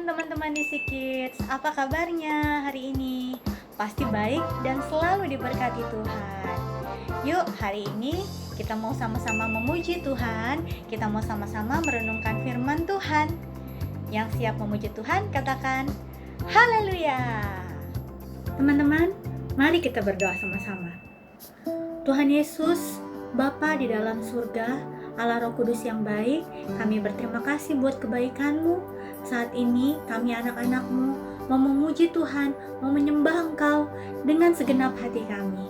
teman-teman di Kids, apa kabarnya hari ini? Pasti baik dan selalu diberkati Tuhan. Yuk, hari ini kita mau sama-sama memuji Tuhan. Kita mau sama-sama merenungkan firman Tuhan. Yang siap memuji Tuhan, katakan haleluya. Teman-teman, mari kita berdoa sama-sama. Tuhan Yesus, Bapa di dalam surga, Allah Roh Kudus yang baik, kami berterima kasih buat kebaikan-Mu. Saat ini kami anak-anak-Mu mau memuji Tuhan, mau menyembah Engkau dengan segenap hati kami.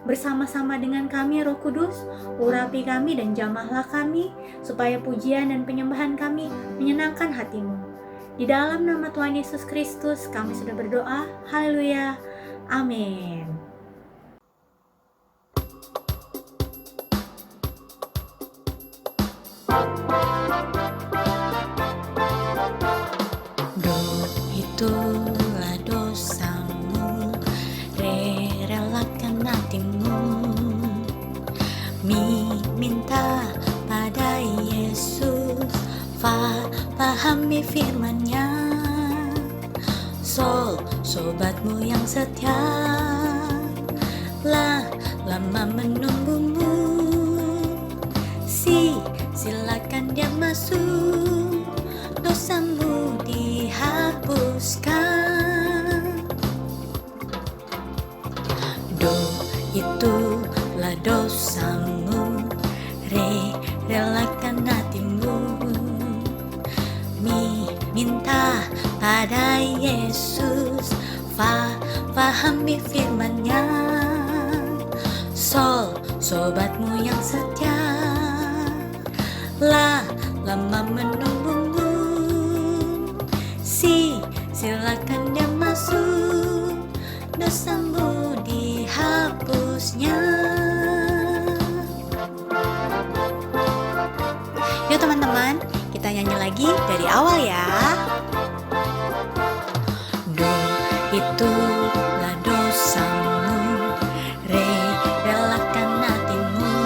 Bersama-sama dengan kami Roh Kudus, urapi kami dan jamahlah kami, supaya pujian dan penyembahan kami menyenangkan hati-Mu. Di dalam nama Tuhan Yesus Kristus kami sudah berdoa, haleluya, amin. Itulah dosamu, relakan hatimu, minta pada Yesus, pahami firman-Nya. Sobatmu yang setia, lama menunggumu, silakan dia masuk, dosamu dihapuskan. Itulah dosamu, relakan hatimu, minta pada Yesus, pahami firman-Nya. Sobatmu yang setia, lama menunggumu, silakan dia masuk, dosamu dihapusnya. Yuk teman-teman, kita nyanyi lagi dari awal ya. Itulah dosamu, relakan hatimu,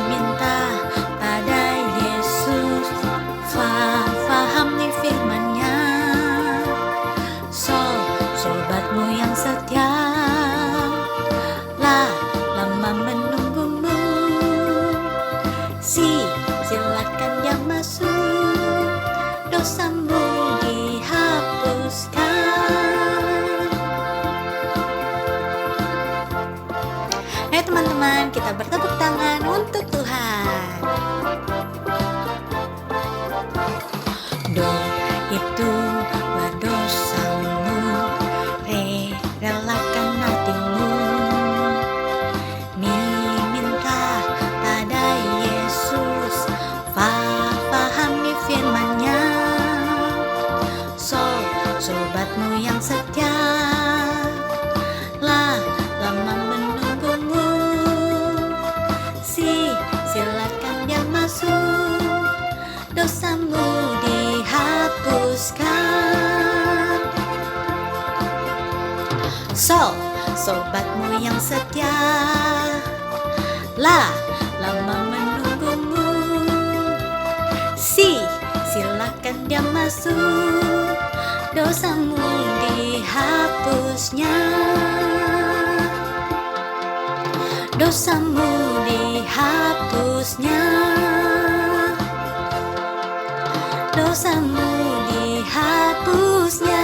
minta pada Yesus, pahami firman-Nya. Sobatmu yang setia, lama menunggumu, silakan dia masuk, dosamu dihapuskan. Ayo teman-teman, kita bertepuk tangan untuk Tuhan. Itulah dosamu, relakan hatimu, minta pada Yesus, pahami firman-Nya. Sobatmu yang setia, lama menunggumu, silakan dia masuk, dosamu dihapuskan. Sobatmu yang setia, lama menunggumu, silakan dia masuk, dosamu dihapusnya. Dosamu dihapusnya. Dosamu dihapusnya.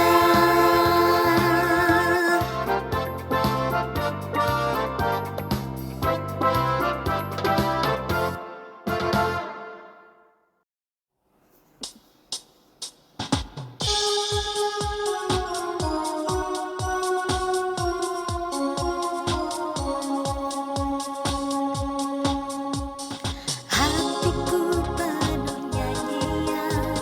Hatiku penuh nyanyian,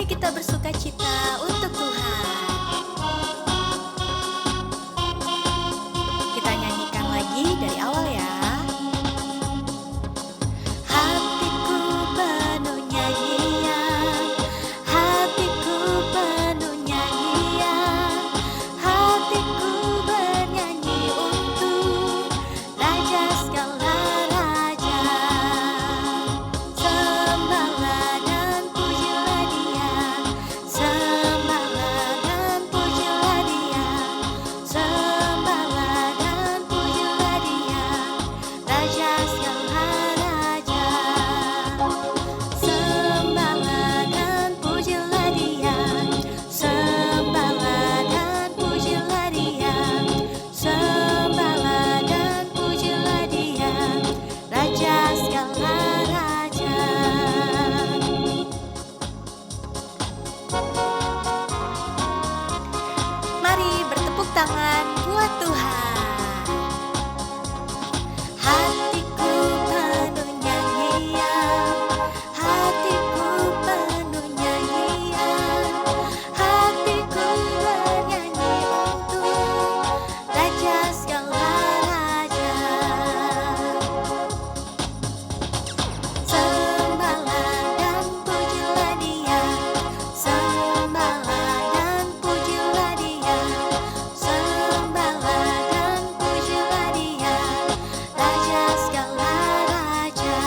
kita bersuka cita untuk Tuhan. Kita nyanyikan lagi dari awal ya. Hatiku penuh nyanyian, hatiku penuh nyanyian, hatiku bernyanyi untuk Raja segala raja. Sembahlah dan pujilah Dia, sembahlah dan pujilah Dia, sembahlah dan pujilah Dia, Raja segala raja. Sembahlah dan pujilah Dia, sembahlah dan pujilah Dia, sembahlah dan pujilah Dia, Raja segala raja. Mari bertepuk tangan buat Tuhan. Hatiku penuh nyanyian, hatiku penuh nyanyian, hatiku bernyanyi untuk Raja segala raja. Sembahlah dan pujilah Dia, sembahlah dan pujilah Dia, sembahlah dan pujilah Dia, Raja segala raja.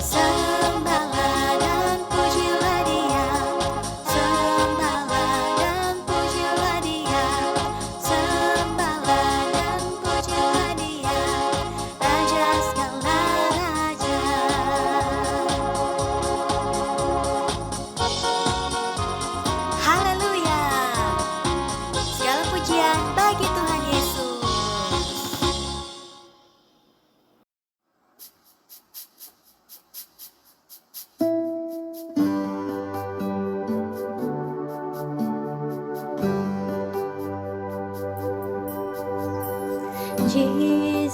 Sembahlah dan pujilah Dia, sembahlah dan pujilah Dia, sembahlah dan pujilah Dia, Raja segala raja. Haleluya. Segala pujian bagi Tuhan Yesus.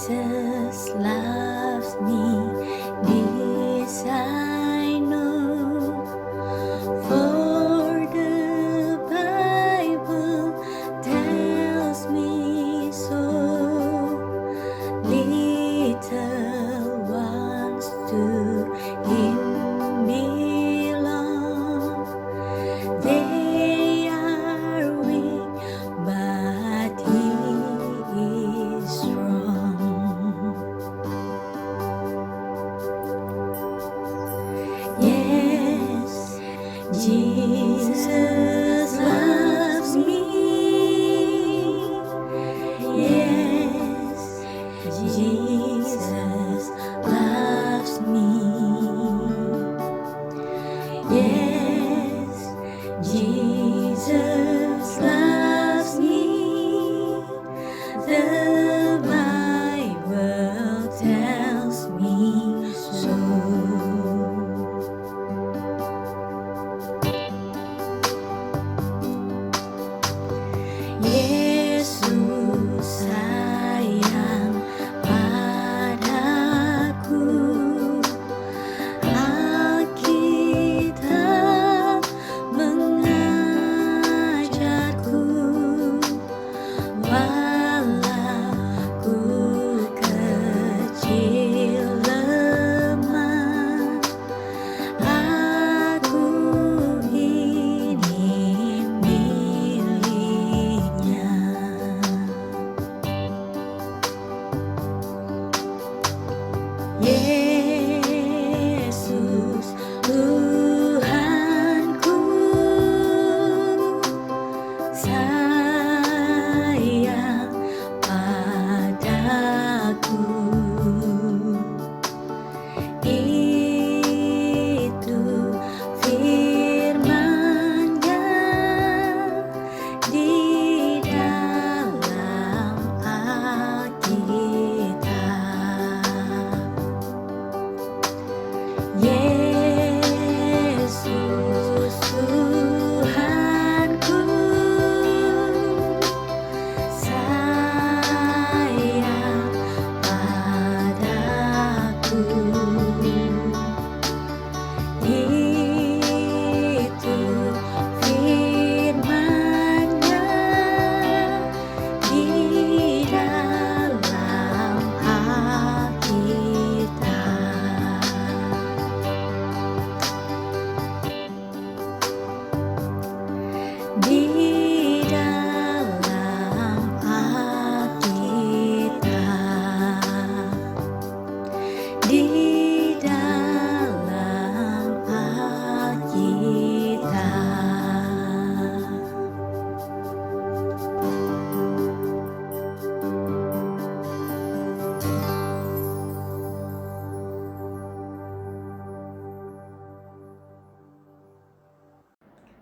Jesus loves me, this I know, for the Bible tells me so. Little ones to Him belong. They are weak, but He is strong. Yes, Jesus loves me. Yes, Jesus loves me. Yes, Jesus loves me. The Bible tells me so.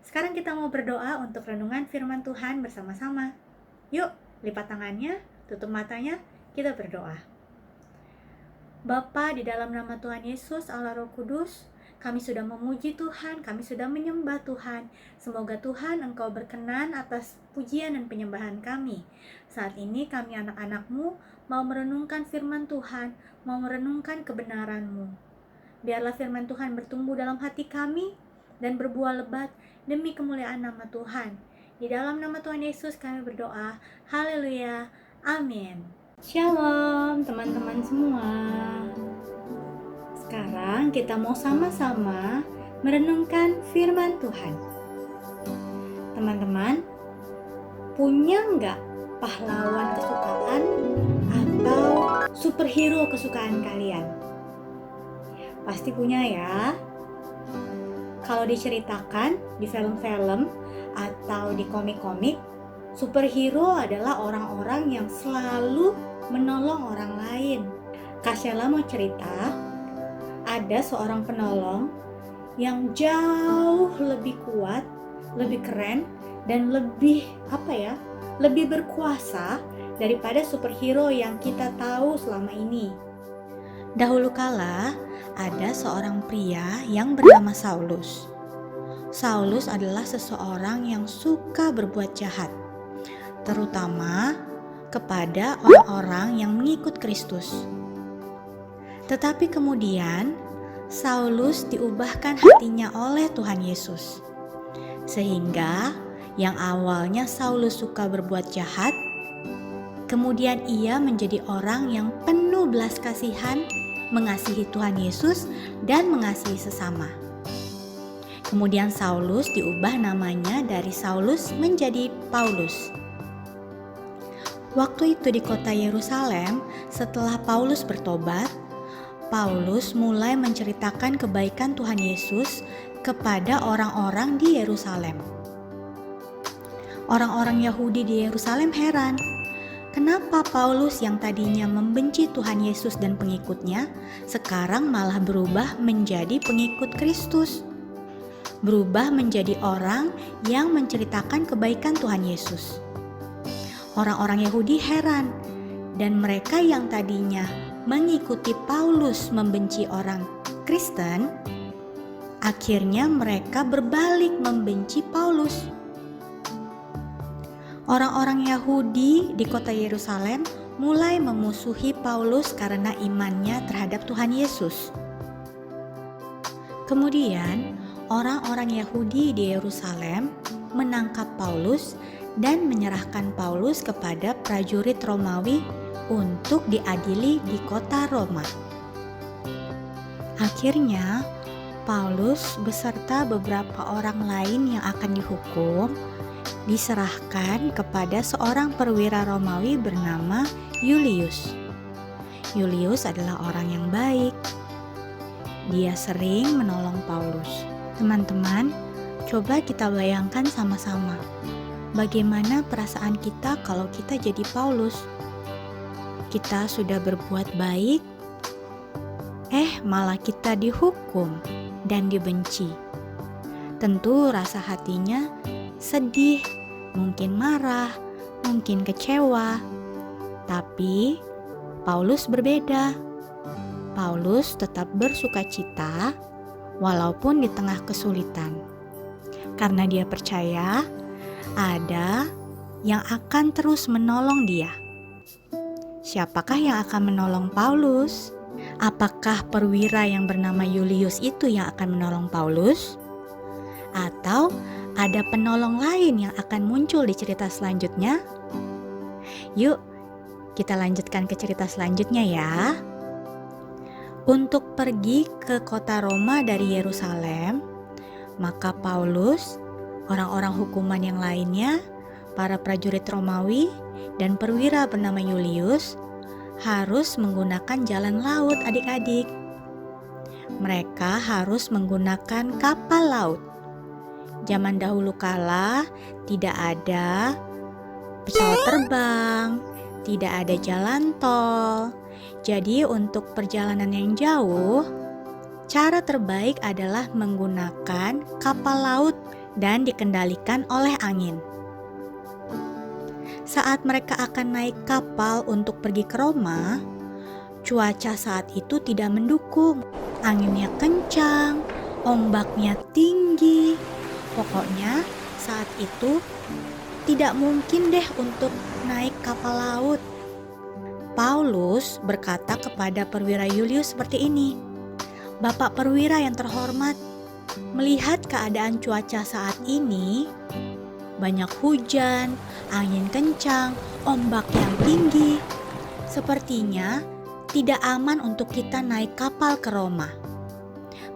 Sekarang kita mau berdoa untuk renungan firman Tuhan bersama-sama. Yuk, lipat tangannya, tutup matanya, kita berdoa. Bapa, di dalam nama Tuhan Yesus, Allah Roh Kudus, kami sudah memuji Tuhan, kami sudah menyembah Tuhan. Semoga Tuhan Engkau berkenan atas pujian dan penyembahan kami. Saat ini kami anak-anak-Mu mau merenungkan firman Tuhan, mau merenungkan kebenaran-Mu. Biarlah firman Tuhan bertumbuh dalam hati kami dan berbuah lebat demi kemuliaan nama Tuhan. Di dalam nama Tuhan Yesus kami berdoa. Haleluya. Amin. Shalom teman-teman semua. Sekarang kita mau sama-sama merenungkan firman Tuhan. Teman-teman, punya nggak pahlawan kesukaan atau superhero kesukaan kalian? Pasti punya ya. Kalau diceritakan di film-film atau di komik-komik, superhero adalah orang-orang yang selalu menolong orang lain. Kak Sheila mau cerita, ada seorang penolong yang jauh lebih kuat, lebih keren, dan lebih lebih berkuasa daripada superhero yang kita tahu selama ini. Dahulu kala, ada seorang pria yang bernama Saulus. Saulus adalah seseorang yang suka berbuat jahat, terutama kepada orang-orang yang mengikut Kristus. Tetapi kemudian, Saulus diubahkan hatinya oleh Tuhan Yesus. Sehingga yang awalnya Saulus suka berbuat jahat, kemudian ia menjadi orang yang penuh belas kasihan, mengasihi Tuhan Yesus dan mengasihi sesama. Kemudian Saulus diubah namanya dari Saulus menjadi Paulus. Waktu itu di kota Yerusalem, setelah Paulus bertobat, Paulus mulai menceritakan kebaikan Tuhan Yesus kepada orang-orang di Yerusalem. Orang-orang Yahudi di Yerusalem heran, kenapa Paulus yang tadinya membenci Tuhan Yesus dan pengikutnya, sekarang malah berubah menjadi pengikut Kristus. Berubah menjadi orang yang menceritakan kebaikan Tuhan Yesus. Orang-orang Yahudi heran, dan mereka yang tadinya mengikuti Paulus membenci orang Kristen, akhirnya mereka berbalik membenci Paulus. Orang-orang Yahudi di kota Yerusalem mulai memusuhi Paulus karena imannya terhadap Tuhan Yesus. Kemudian, orang-orang Yahudi di Yerusalem menangkap Paulus dan menyerahkan Paulus kepada prajurit Romawi untuk diadili di kota Roma. Akhirnya, Paulus beserta beberapa orang lain yang akan dihukum diserahkan kepada seorang perwira Romawi bernama Yulius. Yulius adalah orang yang baik. Dia sering menolong Paulus. Teman-teman, coba kita bayangkan sama-sama. Bagaimana perasaan kita kalau kita jadi Paulus? Kita sudah berbuat baik, malah kita dihukum dan dibenci. Tentu rasa hatinya sedih, mungkin marah, mungkin kecewa. Tapi Paulus berbeda. Paulus tetap bersukacita walaupun di tengah kesulitan. Karena dia percaya ada yang akan terus menolong dia. Siapakah yang akan menolong Paulus? Apakah perwira yang bernama Yulius itu yang akan menolong Paulus? Atau ada penolong lain yang akan muncul di cerita selanjutnya? Yuk, kita lanjutkan ke cerita selanjutnya ya. Untuk pergi ke kota Roma dari Yerusalem, maka Paulus, orang-orang hukuman yang lainnya, para prajurit Romawi, dan perwira bernama Yulius harus menggunakan jalan laut adik-adik. Mereka harus menggunakan kapal laut. Zaman dahulu kala tidak ada pesawat terbang, tidak ada jalan tol. Jadi untuk perjalanan yang jauh, cara terbaik adalah menggunakan kapal laut dan dikendalikan oleh angin. Saat mereka akan naik kapal untuk pergi ke Roma, cuaca saat itu tidak mendukung. Anginnya kencang, ombaknya tinggi. Pokoknya saat itu tidak mungkin deh untuk naik kapal laut. Paulus berkata kepada perwira Yulius seperti ini, "Bapak perwira yang terhormat, melihat keadaan cuaca saat ini, banyak hujan, angin kencang, ombak yang tinggi. Sepertinya tidak aman untuk kita naik kapal ke Roma.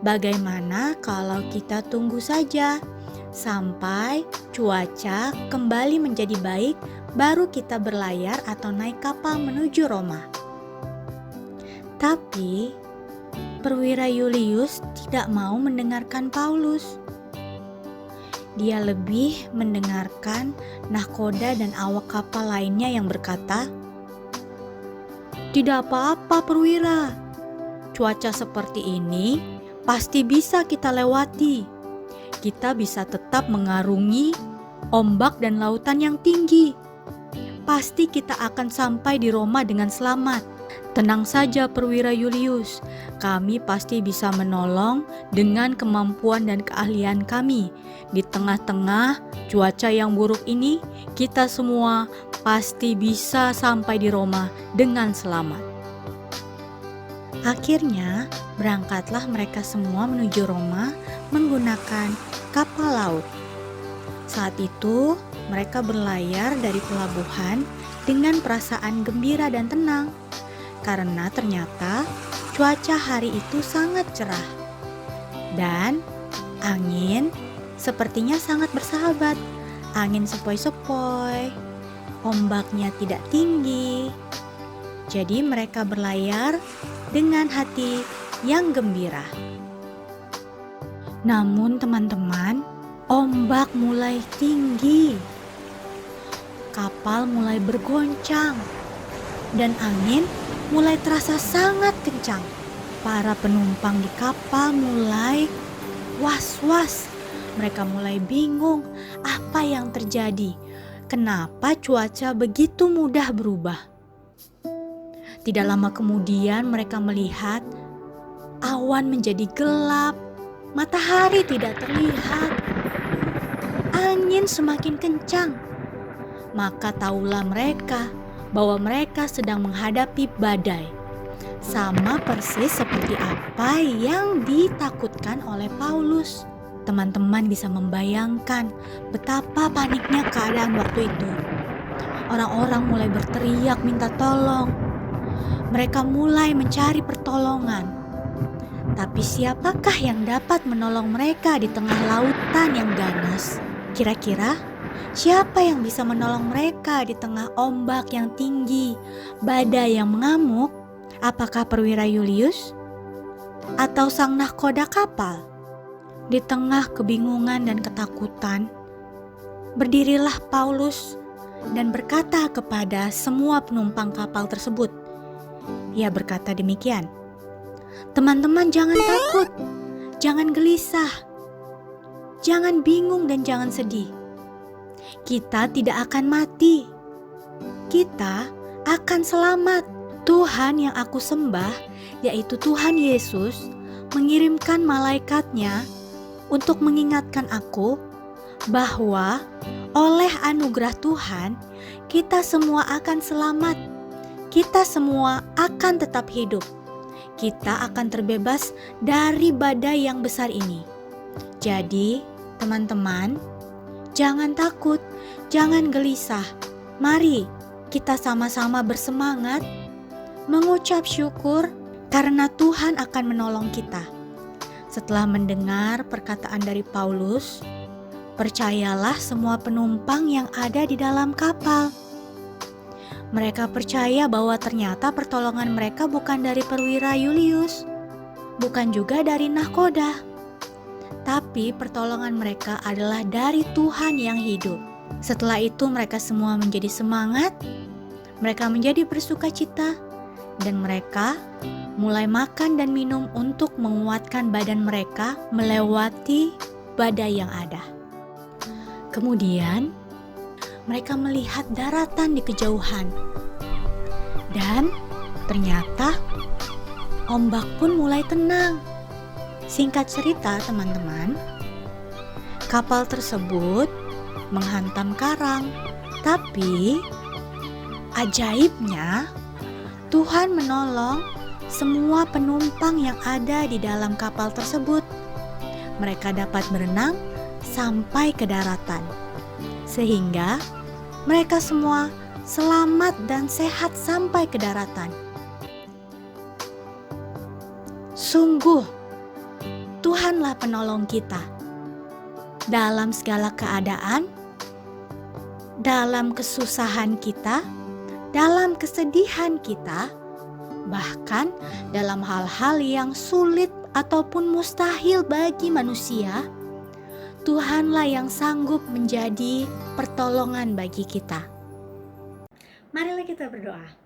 Bagaimana kalau kita tunggu saja sampai cuaca kembali menjadi baik, baru kita berlayar atau naik kapal menuju Roma?" Tapi perwira Yulius tidak mau mendengarkan Paulus. Dia lebih mendengarkan nahkoda dan awak kapal lainnya yang berkata, "Tidak apa-apa perwira, cuaca seperti ini pasti bisa kita lewati. Kita bisa tetap mengarungi ombak dan lautan yang tinggi. Pasti kita akan sampai di Roma dengan selamat. Tenang saja perwira Yulius, kami pasti bisa menolong dengan kemampuan dan keahlian kami. Di tengah-tengah cuaca yang buruk ini, kita semua pasti bisa sampai di Roma dengan selamat." Akhirnya, berangkatlah mereka semua menuju Roma menggunakan kapal laut. Saat itu, mereka berlayar dari pelabuhan dengan perasaan gembira dan tenang, karena ternyata cuaca hari itu sangat cerah. Dan angin sepertinya sangat bersahabat. Angin sepoi-sepoi, ombaknya tidak tinggi. Jadi mereka berlayar dengan hati yang gembira. Namun teman-teman, ombak mulai tinggi. Kapal mulai bergoncang dan angin mulai terasa sangat kencang. Para penumpang di kapal mulai was-was. Mereka mulai bingung apa yang terjadi. Kenapa cuaca begitu mudah berubah? Tidak lama kemudian mereka melihat awan menjadi gelap, matahari tidak terlihat, angin semakin kencang. Maka tahulah mereka bahwa mereka sedang menghadapi badai. Sama persis seperti apa yang ditakutkan oleh Paulus. Teman-teman bisa membayangkan betapa paniknya keadaan waktu itu. Orang-orang mulai berteriak minta tolong. Mereka mulai mencari pertolongan. Tapi siapakah yang dapat menolong mereka di tengah lautan yang ganas? Kira-kira siapa yang bisa menolong mereka di tengah ombak yang tinggi, badai yang mengamuk? Apakah perwira Yulius? Atau sang nahkoda kapal? Di tengah kebingungan dan ketakutan, berdirilah Paulus dan berkata kepada semua penumpang kapal tersebut. Ia berkata demikian, "Teman-teman, jangan takut, jangan gelisah, jangan bingung dan jangan sedih. Kita tidak akan mati. Kita akan selamat. Tuhan yang aku sembah, yaitu Tuhan Yesus, mengirimkan malaikatnya untuk mengingatkan aku bahwa oleh anugerah Tuhan, kita semua akan selamat. Kita semua akan tetap hidup. Kita akan terbebas dari badai yang besar ini. Jadi, teman-teman, jangan takut, jangan gelisah. Mari kita sama-sama bersemangat, mengucap syukur karena Tuhan akan menolong kita." Setelah mendengar perkataan dari Paulus, percayalah semua penumpang yang ada di dalam kapal. Mereka percaya bahwa ternyata pertolongan mereka bukan dari perwira Yulius, bukan juga dari nahkoda, tapi pertolongan mereka adalah dari Tuhan yang hidup. Setelah itu mereka semua menjadi semangat, mereka menjadi bersukacita, dan mereka mulai makan dan minum untuk menguatkan badan mereka melewati badai yang ada. Kemudian, mereka melihat daratan di kejauhan. Dan ternyata ombak pun mulai tenang. Singkat cerita, teman-teman, kapal tersebut menghantam karang. Tapi ajaibnya, Tuhan menolong semua penumpang yang ada di dalam kapal tersebut. Mereka dapat berenang sampai ke daratan, sehingga mereka semua selamat dan sehat sampai ke daratan. Sungguh, Tuhanlah penolong kita dalam segala keadaan, dalam kesusahan kita, dalam kesedihan kita, bahkan dalam hal-hal yang sulit ataupun mustahil bagi manusia. Tuhanlah yang sanggup menjadi pertolongan bagi kita. Marilah kita berdoa.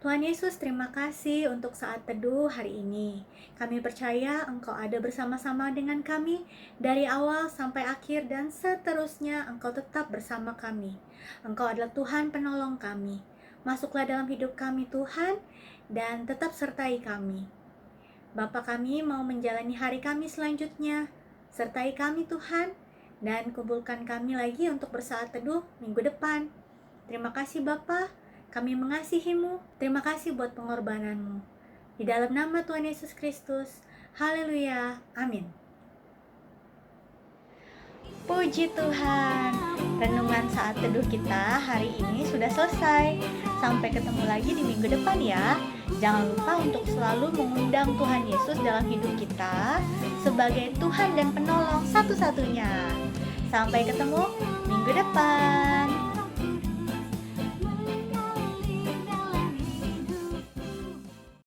Tuhan Yesus, terima kasih untuk saat teduh hari ini. Kami percaya Engkau ada bersama-sama dengan kami dari awal sampai akhir, dan seterusnya Engkau tetap bersama kami. Engkau adalah Tuhan penolong kami. Masuklah dalam hidup kami Tuhan, dan tetap sertai kami. Bapa, kami mau menjalani hari kami selanjutnya. Sertai kami Tuhan, dan kumpulkan kami lagi untuk bersaat teduh minggu depan. Terima kasih Bapa, kami mengasihi-Mu. Terima kasih buat pengorbanan-Mu. Di dalam nama Tuhan Yesus Kristus. Haleluya. Amin. Puji Tuhan. Renungan saat teduh kita hari ini sudah selesai. Sampai ketemu lagi di minggu depan ya. Jangan lupa untuk selalu mengundang Tuhan Yesus dalam hidup kita sebagai Tuhan dan penolong satu-satunya. Sampai ketemu minggu depan.